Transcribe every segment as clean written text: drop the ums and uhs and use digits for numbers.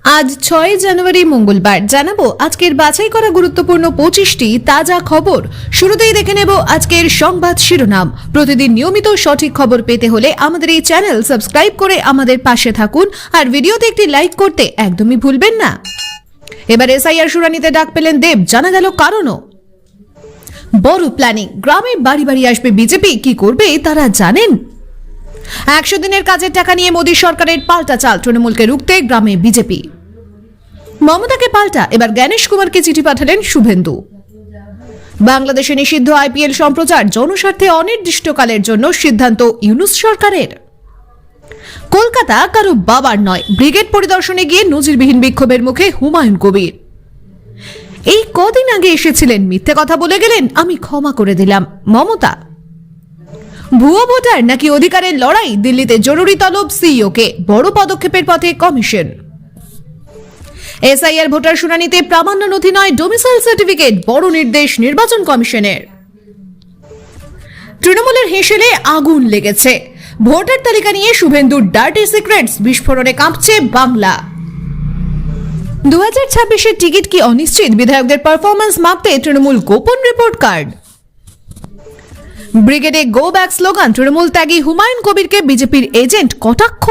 আজ 6 জানুয়ারি মঙ্গলবার জানাবো আজকের বাছাই করা গুরুত্বপূর্ণ 25টি তাজা খবর। শুরুতেই দেখে নেব আজকের সংবাদ শিরোনাম। প্রতিদিন নিয়মিত সঠিক খবর পেতে হলে আমাদের এই চ্যানেল সাবস্ক্রাইব করে আমাদের পাশে থাকুন আর ভিডিওতে একটি লাইক করতে একদমই ভুলবেন না। এবার এসআইআর শুনানিতে ডাক পেলেন দেব, জানা গেল কারণও। বড় প্ল্যানিং, গ্রামে বাড়ি বাড়ি আসবে বিজেপি, কি করবে তারা জানেন? 100 দিনের কাজের টাকা নিয়ে মোদী সরকারের পাল্টা চাল, তৃণমূলকে রুখতে গ্রামে বিজেপি। মমতাকে পাল্টা, এবার জ্ঞানেশ কুমারকে চিঠি পাঠালেন শুভেন্দু। বাংলাদেশে নিষিদ্ধ আইপিএল সম্প্রচার, জনস্বার্থে অনির্দিষ্টকালের জন্য সিদ্ধান্ত ইউনূস সরকারের। কলকাতা কারো বাবার নয়, ব্রিগেড পরিদর্শনে গিয়ে নজিরবিহীন বিক্ষোভের মুখে হুমায়ুন কবির। এই কদিন আগে এসেছিলেন, মিথ্যে কথা বলে গেলেন, আমি ক্ষমা করে দিলাম মমতা। ভুয়ো ভোটার নাকি অধিকারের লড়াই, দিল্লিতে জরুরি তলব সিইওকে, বড় পদক্ষেপের পথে কমিশন। এসআইআর ভোটার শুনানিতে প্রামাণ্য নথি নয়, ডোমিসাইল সার্টিফিকেট, বড় নির্দেশ নির্বাচন কমিশনের। তৃণমূলের হেসেলে আগুন লেগেছে, ভোটার তালিকা নিয়ে শুভেন্দুর ডার্টি সিক্রেটস, বিস্ফোরণে কাঁপছে বাংলা। 2026-এর টিকিট কি অনিশ্চিত, বিধায়কদের পারফরমেন্স মাপতে তৃণমূল গোপন রিপোর্ট কার্ড। ব্রিগেডে গো ব্যাক স্লোগান, তৃণমূল ত্যাগী হুমায়ুন কবিরকে বিজেপির এজেন্ট কটাক্ষ।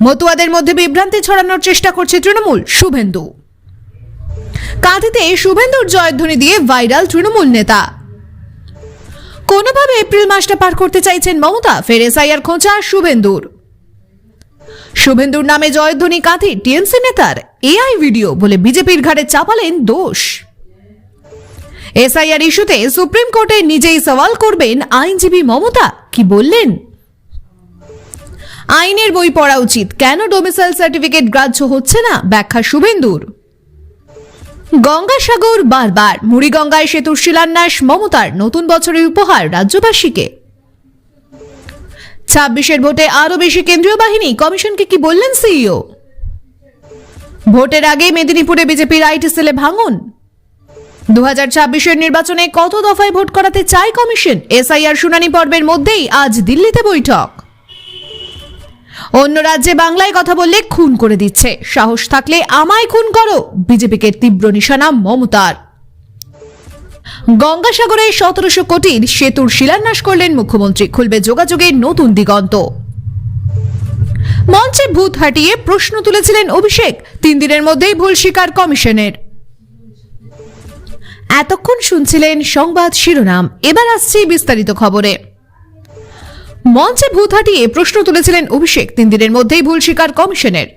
মতুয়াদের মধ্যে বিভ্রান্তি ছড়ানোর চেষ্টা করছে তৃণমূল, শুভেন্দু। কাঁথিতে শুভেন্দুর জয়ধ্বনি দিয়ে ভাইরাল তৃণমূল নেতা। কোনোভাবে এপ্রিল মাসটা পার করতে চাইছেন মমতা, ফের এসআইআর খোঁচা শুভেন্দুর। শুভেন্দুর নামে জয়ধ্বনি কাঁথি টিএমসি নেতার, এআই ভিডিও বলে বিজেপির ঘাড়ে চাপালেন দোষ। এসআইআর ইস্যুতে সুপ্রিম কোর্টে নিজেই সওয়াল করবেন আইনজীবী মমতা, কি বললেন? আইনের বই পড়া উচিত, কেন ডোমিসাইল সার্টিফিকেট গ্রাহ্য হচ্ছে না, ব্যাখ্যা শুভেন্দুর। গঙ্গাসাগর বারবার, মুড়িগঙ্গায় সেতুর শিলান্যাস মমতার, নতুন বছরের উপহার রাজ্যবাসীকে। 26-এর ভোটে আরো বেশি কেন্দ্রীয় বাহিনী, কমিশনকে কি বললেন সিইও। ভোটের আগে মেদিনীপুরে বিজেপির আইটি সেলে ভাঙন। 2026-এর নির্বাচনে কত দফায় ভোট করাতে চায় কমিশন, এসআইআর শুনানি পর্বের মধ্যেই আজ দিল্লিতে বৈঠক। অন্য রাজ্যে বাংলায় কথা বললে খুন করে দিচ্ছে, সাহস থাকলে আমায় খুন করো, বিজেপিকে তীব্র নিশানা মমতার। গঙ্গাসাগরে 1700 কোটির সেতুর শিলান্যাস করলেন মুখ্যমন্ত্রী, খুলবে যোগাযোগের নতুন দিগন্ত। মঞ্চে ভূত হাঁটিয়ে প্রশ্ন তুলেছিলেন অভিষেক, 3 দিনের মধ্যেই ভুল স্বীকার কমিশনের। এতক্ষণ শুনছিলেন সংবাদ শিরোনাম, এবার আসছে বিস্তারিত খবরে। মঞ্চে ভূত হাঁটিয়ে প্রশ্ন তুলেছিলেন অভিষেক, 3 দিনের মধ্যেই ভুল স্বীকার কমিশনের।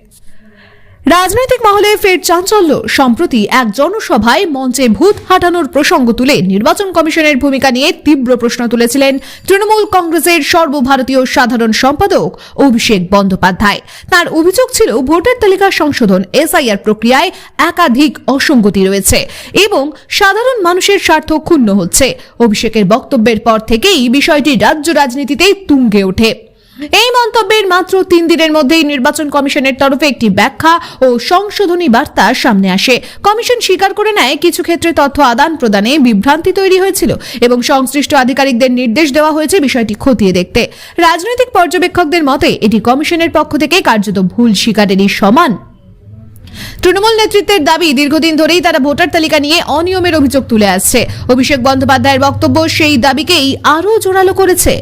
রাজনৈতিক মহলে ফের চাঞ্চল্য, সম্প্রতি এক জনসভায় মঞ্চে ভূত হাঁটানোর প্রসঙ্গ তুলে নির্বাচন কমিশনের ভূমিকা নিয়ে তীব্র প্রশ্ন তুলেছিলেন তৃণমূল কংগ্রেসের সর্বভারতীয় সাধারণ সম্পাদক অভিষেক বন্দ্যোপাধ্যায়। তার অভিযোগ ছিল ভোটার তালিকা সংশোধন এসআইআর প্রক্রিয়ায় একাধিক অসঙ্গতি রয়েছে এবং সাধারণ মানুষের স্বার্থ ক্ষুণ্ণ হচ্ছে। অভিষেকের বক্তব্যের পর থেকেই বিষয়টি রাজ্য রাজনীতিতে তুঙ্গে ওঠে। এই মন্তব্যের মাত্র 3 দিনের মধ্যেই নির্বাচন কমিশনের তরফে একটি ব্যাখ্যা ও সংশোধনী বার্তা সামনে আসে। কমিশন স্বীকার করে নেয় কিছু ক্ষেত্রে তথ্য আদান প্রদানে বিভ্রান্তি তৈরি হয়েছিল এবং সংশ্লিষ্ট আধিকারিকদের নির্দেশ দেওয়া হয়েছে বিষয়টি খতিয়ে দেখতে। রাজনৈতিক পর্যবেক্ষকদের মতে এটি কমিশনের পক্ষ থেকে কার্যত ভুল স্বীকারেরই সমান। তৃণমূল নেতৃত্বের দাবি, দীর্ঘদিন ধরেই তারা ভোটার তালিকা নিয়ে অনিয়মের অভিযোগ তুলে আসছে। অভিষেক বন্দ্যোপাধ্যায়ের বক্তব্য সেই দাবিকেই আরো জোরালো করেছে।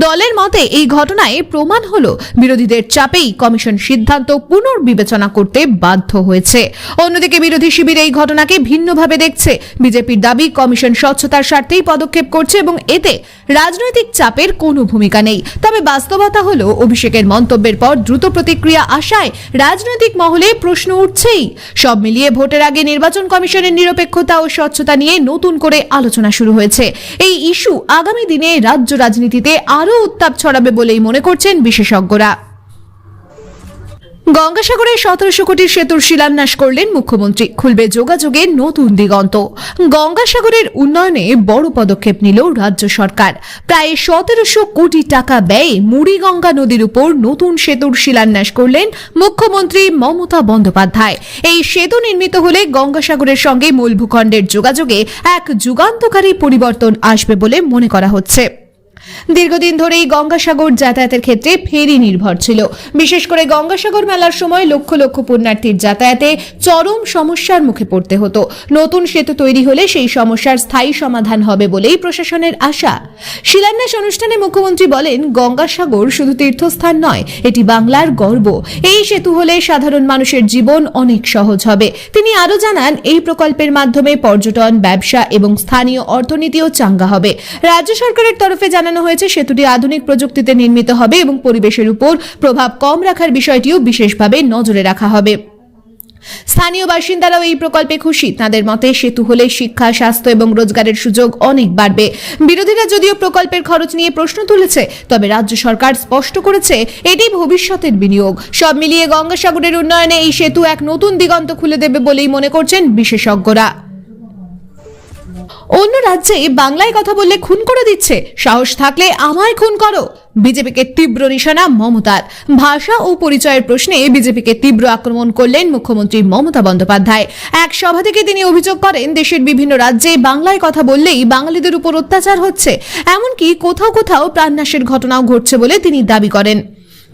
দলের মতে এই ঘটনায় প্রমাণ হলো বিরোধীদের চাপেই কমিশন সিদ্ধান্ত পুনর্বিবেচনা করতে বাধ্য হয়েছে। অন্যদিকে বিরোধী শিবির এই ঘটনাকে ভিন্নভাবে দেখছে। বিজেপির দাবি কমিশন স্বচ্ছতার স্বার্থেই পদক্ষেপ করছে এবং এতে রাজনৈতিক চাপের কোনো ভূমিকা নেই। তবে বাস্তবতা হলো অভিষেকের মন্তব্যের পর দ্রুত প্রতিক্রিয়া আসায় রাজনৈতিক মহলে প্রশ্ন উঠছেই। সব মিলিয়ে ভোটের আগে নির্বাচন কমিশনের নিরপেক্ষতা ও স্বচ্ছতা নিয়ে নতুন করে আলোচনা শুরু হয়েছে। এই ইস্যু আগামী দিনে রাজ্য রাজনীতিতে আরো উত্তাপ ছড়াবে বলেই মনে করছেন বিশেষজ্ঞরা। গঙ্গাসাগরে 1700 কোটির সেতুর শিলান্যাস করলেন মুখ্যমন্ত্রী, খুলবে যোগাযোগের নতুন দিগন্ত। গঙ্গাসাগরের উন্নয়নে বড় পদক্ষেপ নিল রাজ্য সরকার। প্রায় 1700 কোটি টাকা ব্যয়ে মুড়িগঙ্গা নদীর উপর নতুন সেতুর শিলান্যাস করলেন মুখ্যমন্ত্রী মমতা বন্দ্যোপাধ্যায়। এই সেতু নির্মিত হলে গঙ্গাসাগরের সঙ্গে মূল ভূখণ্ডের যোগাযোগে এক যুগান্তকারী পরিবর্তন আসবে বলে মনে করা হচ্ছে। দীর্ঘদিন ধরেই গঙ্গাসাগর যাতায়াতের ক্ষেত্রে ফেরি নির্ভর ছিল। বিশেষ করে গঙ্গাসাগর মেলার সময় লক্ষ লক্ষ পুণ্যার্থীর যাতায়াতে চরম সমস্যার মুখে পড়তে হতো। নতুন সেতু তৈরি হলে সেই সমস্যার স্থায়ী সমাধান হবে বলেই প্রশাসনের আশা। শিলান্যাস অনুষ্ঠানে মুখ্যমন্ত্রী বলেন, গঙ্গাসাগর শুধু তীর্থস্থান নয়, এটি বাংলার গর্ব। এই সেতু হলে সাধারণ মানুষের জীবন অনেক সহজ হবে। তিনি আরো জানান, এই প্রকল্পের মাধ্যমে পর্যটন, ব্যবসা এবং স্থানীয় অর্থনীতিও চাঙ্গা হবে। রাজ্য সরকারের তরফে জানানো হয়েছে, সেতুটি আধুনিক প্রযুক্তিতে নির্মিত হবে এবং পরিবেশের উপর প্রভাব কম রাখার বিষয়টিও বিশেষভাবে নজরে রাখা হবে। স্থানীয় বাসিন্দারাও এই প্রকল্পে খুশি। তাদের মতে সেতু হলে শিক্ষা, স্বাস্থ্য এবং রোজগারের সুযোগ অনেক বাড়বে। বিরোধীরা যদিও প্রকল্পের খরচ নিয়ে প্রশ্ন তুলেছে, তবে রাজ্য সরকার স্পষ্ট করেছে এটি ভবিষ্যতের বিনিয়োগ। সব মিলিয়ে গঙ্গাসাগরের উন্নয়নে এই সেতু এক নতুন দিগন্ত খুলে দেবে বলেই মনে করছেন বিশেষজ্ঞরা। অন্য রাজ্যে বাংলায় কথা বললে খুন করে দিচ্ছে, সাহস থাকলে আমায় খুন করো। বিজেপিকে তীব্র নিশানা মমতার। ভাষা ও পরিচয়ের প্রশ্নে বিজেপিকে তীব্র আক্রমণ করলেন মুখ্যমন্ত্রী মমতা বন্দ্যোপাধ্যায়। এক সভা থেকে তিনি অভিযোগ করেন, দেশের বিভিন্ন রাজ্যে বাংলায় কথা বললেই বাঙালিদের উপর অত্যাচার হচ্ছে, এমনকি কোথাও কোথাও প্রাণনাশের ঘটনাও ঘটছে বলে তিনি দাবি করেন।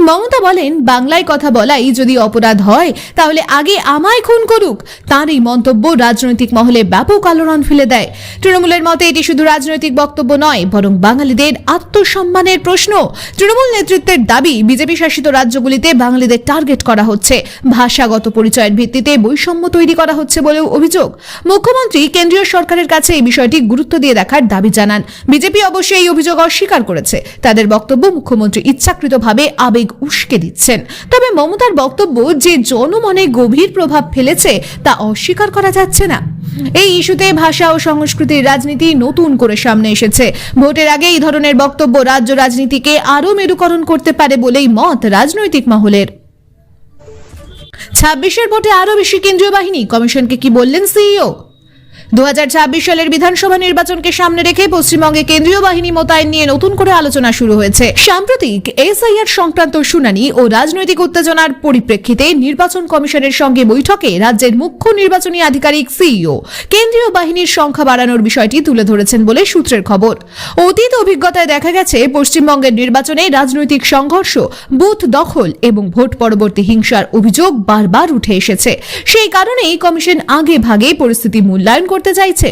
মমতা বলেন, বাংলায় কথা বলাই যদি অপরাধ হয় তাহলে আগে আমায় খুন করুক। তার এই মন্তব্য রাজনৈতিক মহলে ব্যাপক আলোড়ন ফেলে দেয়। তৃণমূলের মতে এটি শুধু রাজনৈতিক বক্তব্য নয়, বরং বাঙালিদের আত্মসম্মানের প্রশ্ন। তৃণমূল নেতৃত্বের দাবি, বিজেপি শাসিত রাজ্যগুলিতে বাঙালিদের টার্গেট করা হচ্ছে, ভাষাগত পরিচয়ের ভিত্তিতে বৈষম্য তৈরি করা হচ্ছে বলেও অভিযোগ। মুখ্যমন্ত্রী কেন্দ্রীয় সরকারের কাছে এই বিষয়টি গুরুত্ব দিয়ে দেখার দাবি জানান। বিজেপি অবশ্যই এই অভিযোগ অস্বীকার করেছে। তাদের বক্তব্য, মুখ্যমন্ত্রী ইচ্ছাকৃতভাবে আবেগ উস্কে দিচ্ছেন। তবে মমতার বক্তব্য যে জনমনে গভীর প্রভাব ফেলেছে তা অস্বীকার করা যাচ্ছে না। এই ইস্যুতে ভাষা ও সংস্কৃতির রাজনীতি নতুন করে সামনে এসেছে। ভোটের আগে এই ধরনের বক্তব্য রাজ্য রাজনীতিকে আরো মেরুকরণ করতে পারে বলেই মত রাজনৈতিক মহলের। 26-এর ভোটে আরো বেশি কেন্দ্রীয় বাহিনী, কমিশনকে কি বললেন সিইও? 2026 সালের বিধানসভা নির্বাচনকে সামনে রেখে পশ্চিমবঙ্গে কেন্দ্রীয় বাহিনী মোতায়েন নিয়ে নতুন করে আলোচনা শুরু হয়েছে। সাম্প্রতিক এসআইআর সংক্রান্ত শুনানি ও রাজনৈতিক উত্তেজনার পরিপ্রেক্ষিতে নির্বাচন কমিশনের সঙ্গে বৈঠকে রাজ্যের মুখ্য নির্বাচনী আধিকারিক সিইও কেন্দ্রীয় বাহিনীর সংখ্যা বাড়ানোর বিষয়টি তুলে ধরেছেন বলে সূত্রের খবর। অতীত অভিজ্ঞতায় দেখা গেছে, পশ্চিমবঙ্গের নির্বাচনে রাজনৈতিক সংঘর্ষ, বুথ দখল এবং ভোট পরবর্তী হিংসার অভিযোগ বারবার উঠে এসেছে। সেই কারণেই কমিশন আগে ভাগে পরিস্থিতি মূল্যায়ন করতে চাইছে।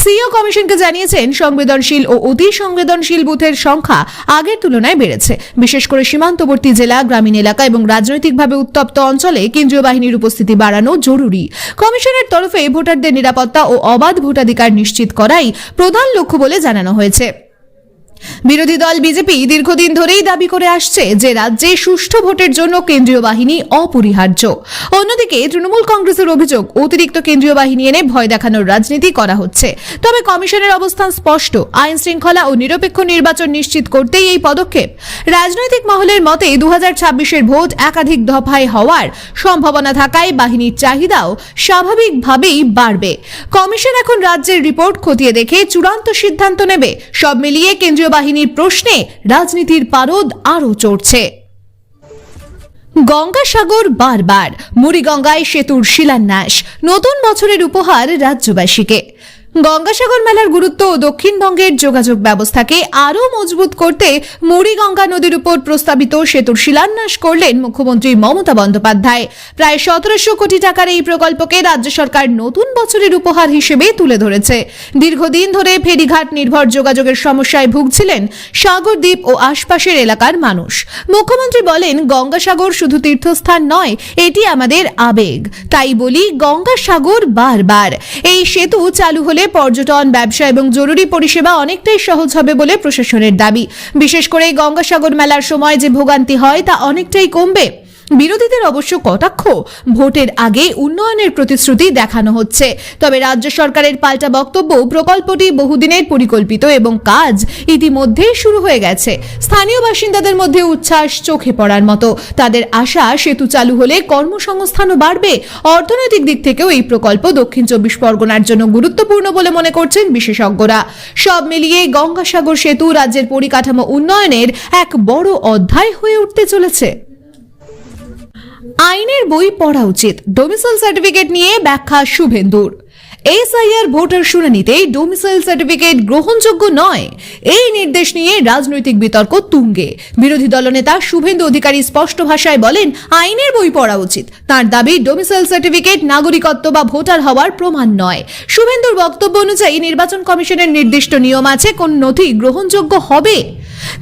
সিইও কমিশনকে জানিয়েছেন, সংবেদনশীল ও অতি সংবেদনশীল বুথের সংখ্যা আগের তুলনায় বেড়েছে। বিশেষ করে সীমান্তবর্তী জেলা, গ্রামীণ এলাকা এবং রাজনৈতিকভাবে উত্তপ্ত অঞ্চলে কেন্দ্রীয় বাহিনীর উপস্থিতি বাড়ানো জরুরি। কমিশনের তরফে ভোটারদের নিরাপত্তা ও অবাধ ভোটাধিকার নিশ্চিত করাই প্রধান লক্ষ্য বলে জানানো হয়েছে। বিরোধী দল বিজেপি দীর্ঘদিন ধরেই দাবি করে আসছে যে রাজ্যে সুষ্ঠু ভোটের জন্য কেন্দ্রীয় বাহিনী অপরিহার্য। অন্যদিকে তৃণমূল কংগ্রেসের অভিযোগ, অতিরিক্ত কেন্দ্রীয় বাহিনী এনে ভয় দেখানোর রাজনীতি করা হচ্ছে। তবে কমিশনের অবস্থান স্পষ্ট, আইন শৃঙ্খলা ও নিরপেক্ষ নির্বাচন নিশ্চিত করতেই এই পদক্ষেপ। রাজনৈতিক মহলের মতে 2026-এর ভোট একাধিক দফায় হওয়ার সম্ভাবনা থাকায় বাহিনীর চাহিদাও স্বাভাবিকভাবেই বাড়বে। কমিশন এখন রাজ্যের রিপোর্ট খতিয়ে দেখে চূড়ান্ত সিদ্ধান্ত নেবে। সব মিলিয়ে কেন্দ্রীয় বাহিনীর প্রশ্নে রাজনীতির পারদ আরো চড়ছে। গঙ্গাসাগর বারবার, মুড়িগঙ্গায় সেতুর শিলান্যাস, নতুন বছরের উপহার রাজ্যবাসীকে। গঙ্গাসাগর মেলার গুরুত্ব ও দক্ষিণবঙ্গের যোগাযোগ ব্যবস্থাকে আরও মজবুত করতে মুড়িগঙ্গা নদীর উপর প্রস্তাবিত সেতুর শিলান্যাস করলেন মুখ্যমন্ত্রী মমতা বন্দ্যোপাধ্যায়। প্রায় 1700 কোটি টাকার এই প্রকল্পকে রাজ্য সরকার নতুন বছরের উপহার হিসেবে তুলে ধরেছে। দীর্ঘদিন ধরে ফেরিঘাট নির্ভর যোগাযোগের সমস্যায় ভুগছিলেন সাগরদ্বীপ ও আশপাশের এলাকার মানুষ। মুখ্যমন্ত্রী বলেন, গঙ্গাসাগর শুধু তীর্থস্থান নয়, এটি আমাদের আবেগ। তাই বলি গঙ্গাসাগর বারবার। এই সেতু চালু হলে পর্যটন, ব্যবসা এবং জরুরি পরিষেবা অনেকটাই সহজ হবে বলে প্রশাসনের দাবি। বিশেষ করে গঙ্গাসাগর মেলার সময় যে ভোগান্তি হয় তা অনেকটাই কমবে। বিরোধীদের অবশ্য কটাক্ষ, ভোটের আগে উন্নয়নের প্রতিশ্রুতি দেখানো হচ্ছে। তবে রাজ্য সরকারের পাল্টা বক্তব্য, প্রকল্পটি বহুদিনের পরিকল্পিত এবং কাজ ইতিমধ্যেই শুরু হয়ে গেছে। স্থানীয় বাসিন্দাদের মধ্যে উচ্ছ্বাস চোখে পড়ার মতো। তাদের আশা, সেতু চালু হলে কর্মসংস্থানও বাড়বে। অর্থনৈতিক দিক থেকেও এই প্রকল্প দক্ষিণ 24 পরগনার জন্য গুরুত্বপূর্ণ বলে মনে করছেন বিশেষজ্ঞরা। সব মিলিয়ে গঙ্গাসাগর সেতু রাজ্যের পরিকাঠামো উন্নয়নের এক বড় অধ্যায় হয়ে উঠতে চলেছে। আইনের বই পড়া উচিত, ডোমিসাইল সার্টিফিকেট নিয়ে ব্যাখ্যা শুভেন্দুর। এসআইআর ভোটার শুনানিতে ডোমিসাইল সার্টিফিকেট গ্রহণযোগ্য নয়, এই নির্দেশ নিয়ে রাজনৈতিক বিতর্ক তুঙ্গে। বিরোধী দলনেতা শুভেন্দু অধিকারী স্পষ্ট ভাষায় বলেন, আইনের বই পড়া উচিত। তার দাবি, ডোমিসাইল সার্টিফিকেট নাগরিকত্ব বা ভোটার হওয়ার প্রমাণ নয়। শুভেন্দুর বক্তব্য অনুযায়ী নির্বাচন কমিশনের নির্দিষ্ট নিয়ম আছে কোন নথি গ্রহণযোগ্য হবে।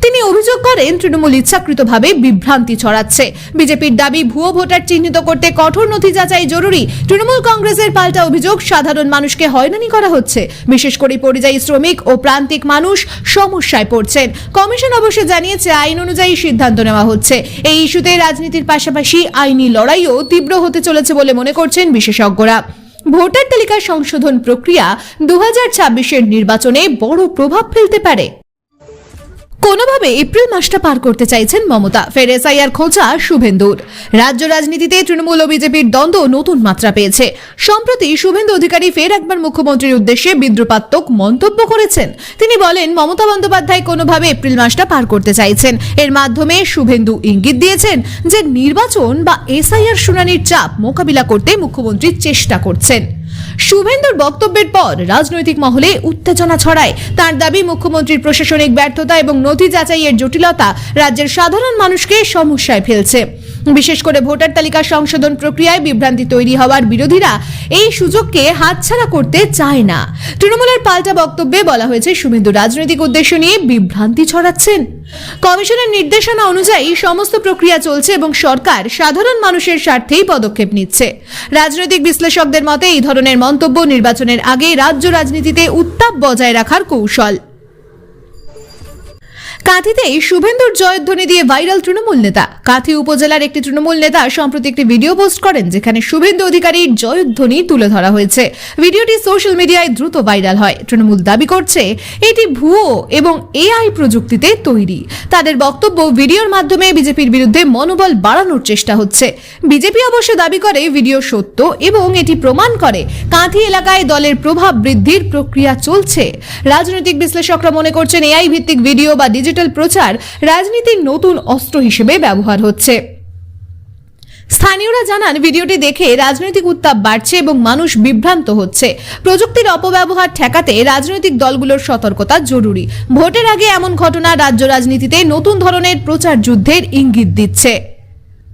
তিনি অভিযোগ করেন, তৃণমূল ইচ্ছাকৃতভাবে বিভ্রান্তি ছড়াচ্ছে। বিজেপির দাবি, ভুয়ো ভোটার চিহ্নিত করতে কঠোর নথি যাচাই জরুরি। তৃণমূল কংগ্রেসের পাল্টা অভিযোগ, সাধারণ মানুষকে হয়রানি করা হচ্ছে, বিশেষ করে পরিযায়ী শ্রমিক ও প্রান্তিক মানুষ সমস্যায় পড়ছেন। কমিশন অবশ্য জানিয়েছে, আইন অনুযায়ী সিদ্ধান্ত নেওয়া হচ্ছে। এই ইস্যুতে রাজনীতির পাশাপাশি আইনি লড়াইও তীব্র হতে চলেছে বলে মনে করছেন বিশেষজ্ঞরা। ভোটার তালিকা সংশোধন প্রক্রিয়া 2026-এর নির্বাচনে বড় প্রভাব ফেলতে পারে। কোনোভাবে এপ্রিল মাসটা পার করতে চাইছেন মমতা। ফের এসআইআর খোঁজা শুভেন্দুর। রাজ্য রাজনীতিতে তৃণমূল ও বিজেপির দ্বন্দ্ব নতুন মাত্রা পেয়েছে। সম্প্রতি শুভেন্দু অধিকারী ফের একবার মুখ্যমন্ত্রীর উদ্দেশ্যে বিদ্রুপাত্মক মন্তব্য করেছেন। তিনি বলেন, মমতা বন্দ্যোপাধ্যায় কোনোভাবে এপ্রিল মাসটা পার করতে চাইছেন। এর মাধ্যমে শুভেন্দু ইঙ্গিত দিয়েছেন যে নির্বাচন বা এসআইআর শুনানির চাপ মোকাবিলা করতে মুখ্যমন্ত্রী চেষ্টা করছেন। শুভেন্দুর বক্তব্যের পর রাজনৈতিক মহলে উত্তেজনা ছড়ায়। তার দাবি, মুখ্যমন্ত্রীর প্রশাসনিক ব্যর্থতা এবং নথি যাচাইয়ের জটিলতা রাজ্যের সাধারণ মানুষকে সমস্যায় ফেলছে। বিশেষ করে ভোটার তালিকা সংশোধন প্রক্রিয়ায় বিভ্রান্তি তৈরি হওয়ার বিরোধীরা এই সুযোগকে হাতছাড়া করতে চায় না। তৃণমূলের পাল্টা বক্তব্যে বলা হয়েছে, শুভেন্দু রাজনৈতিক উদ্দেশ্য নিয়ে বিভ্রান্তি ছড়াচ্ছেন। কমিশনের নির্দেশনা অনুযায়ী সমস্ত প্রক্রিয়া চলছে এবং সরকার সাধারণ মানুষের স্বার্থেই পদক্ষেপ নিচ্ছে। রাজনৈতিক বিশ্লেষকদের মতে, এই ধরনের মন্তব্য নির্বাচনের আগে রাজ্য রাজনীতিতে উত্তাপ বজায় রাখার কৌশল। কাঁথিতে শুভেন্দুর জয়ধ্বনি দিয়ে ভাইরাল তৃণমূল নেতা। কাঁথি উপজেলার একটি তৃণমূল নেতা সম্প্রতি একটি ভিডিও পোস্ট করেন, যেখানে শুভেন্দু অধিকারীর জয়ধ্বনি তুলে ধরা হয়েছে। ভিডিওটি সোশ্যাল মিডিয়ায় দ্রুত ভাইরাল হয়। তৃণমূল দাবি করছে এটি ভুয়ো এবং এআই প্রযুক্তিতে তৈরি। তাদের বক্তব্য, ভিডিওর মাধ্যমে বিজেপির বিরুদ্ধে মনোবল বাড়ানোর চেষ্টা হচ্ছে। বিজেপি অবশ্য দাবি করে ভিডিও সত্য এবং এটি প্রমাণ করে কাঁথি এলাকায় দলের প্রভাব বৃদ্ধির প্রক্রিয়া চলছে। রাজনৈতিক বিশ্লেষকরা মনে করছেন, এআই ভিত্তিক ভিডিও বা ডিজিটাল প্রচার রাজনীতির নতুন অস্ত্র হিসেবে ব্যবহার হচ্ছে। স্থানীয়রা জানান, ভিডিওটি দেখে রাজনৈতিক উত্তাপ বাড়ছে এবং মানুষ বিভ্রান্ত হচ্ছে। প্রযুক্তির অপব্যবহার ঠেকাতে রাজনৈতিক দলগুলোর সতর্কতা জরুরি। ভোটের আগে এমন ঘটনা রাজ্য রাজনীতিতে নতুন ধরনের প্রচার যুদ্ধের ইঙ্গিত দিচ্ছে।